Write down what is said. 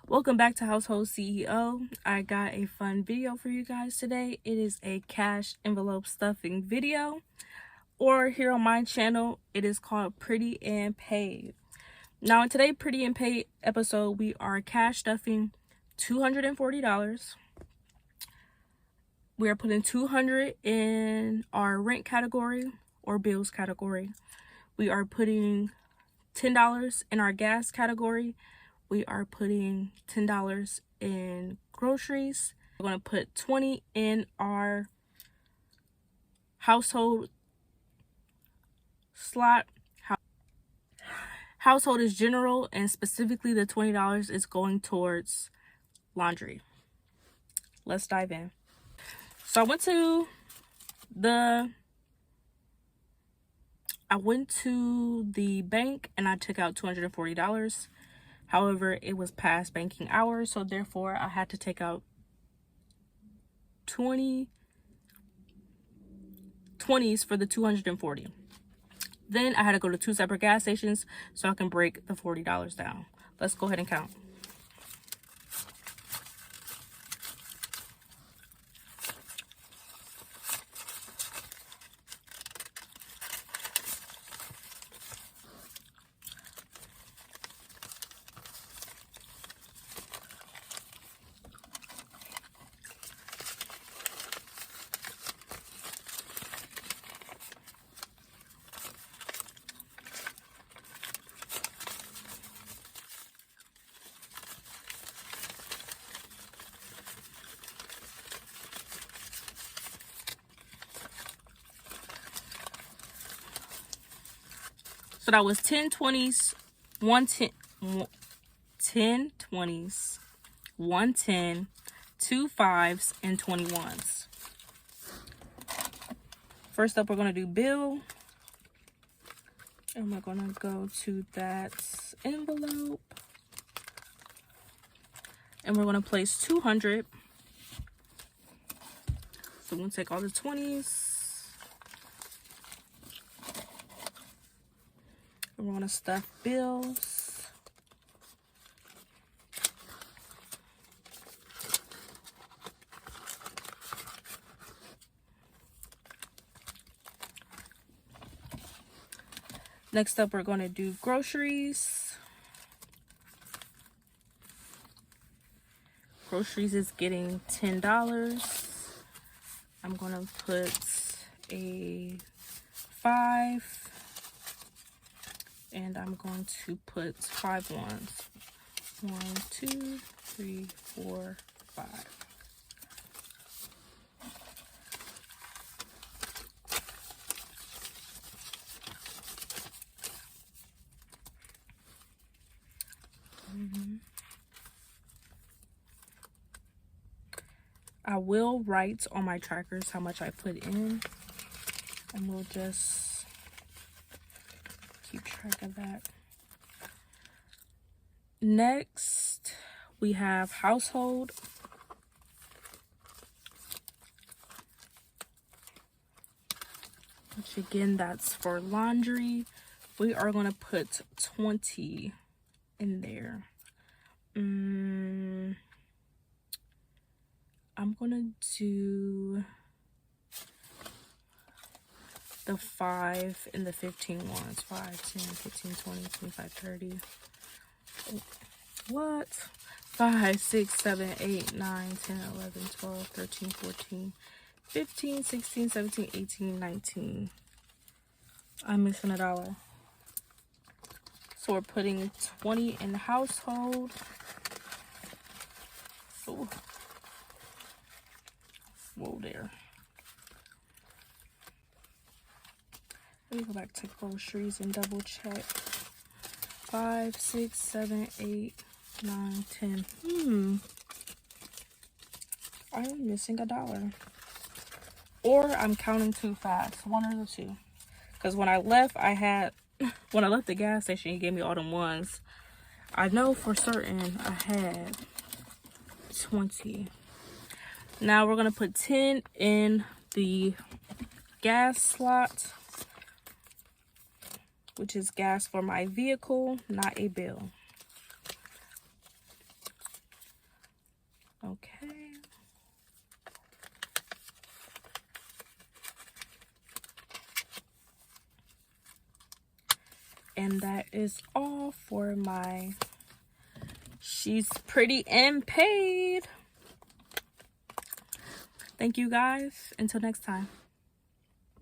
Welcome back to Household CEO. I got a fun video for you guys today. It is a cash envelope stuffing video, or here on my channel, it is called Pretty and Paid. Now in today's Pretty and Paid episode, we are cash stuffing $240. We are putting $200 in our rent category or bills category. We are putting $10 in our gas category. We are putting $10 in groceries. We're going to put $20 in our household slot. Household is general, and specifically the $20 is going towards laundry. Let's dive in. So I went to the bank and I took out $240. However, it was past banking hours, so therefore I had to take out 20s for the $240. Then I had to go to 2 separate gas stations so I can break the $40 down. Let's go ahead and count. So that was 10 20s, 10 20s, 110, 2 5s, and 21s. First up, we're going to do bill. And we're going to go to that envelope. And we're going to place 200. So we're going to take all the 20s. And we're going to stuff bills. Next up, we're going to do groceries. Groceries is getting $10. I'm going to put a 5. And I'm going to put 5 ones. 1, 2, 3, 4, 5. I will write on my trackers how much I put in, and we'll just keep track of that. Next, we have household. Which again, that's for laundry. We are going to put 20 in there. I'm going to do the 5 and the 15 ones. 5, 10, 15, 20, 25, 30. What? 5, 6, 7, 8, 9, 10, 11, 12, 13, 14, 15, 16, 17, 18, 19. I'm missing $1. So we're putting 20 in the household. Ooh. Whoa there. Let me go back to groceries and double check. 5, 6, 7, 8, 9, 10. I'm missing $1. Or I'm counting too fast. One of the two. Because when I left the gas station, he gave me all them ones. I know for certain I had 20. Now we're going to put 10 in the gas slot, which is gas for my vehicle, not a bill. Okay. And that is all for my She's Pretty and Paid. Thank you guys. Until next time.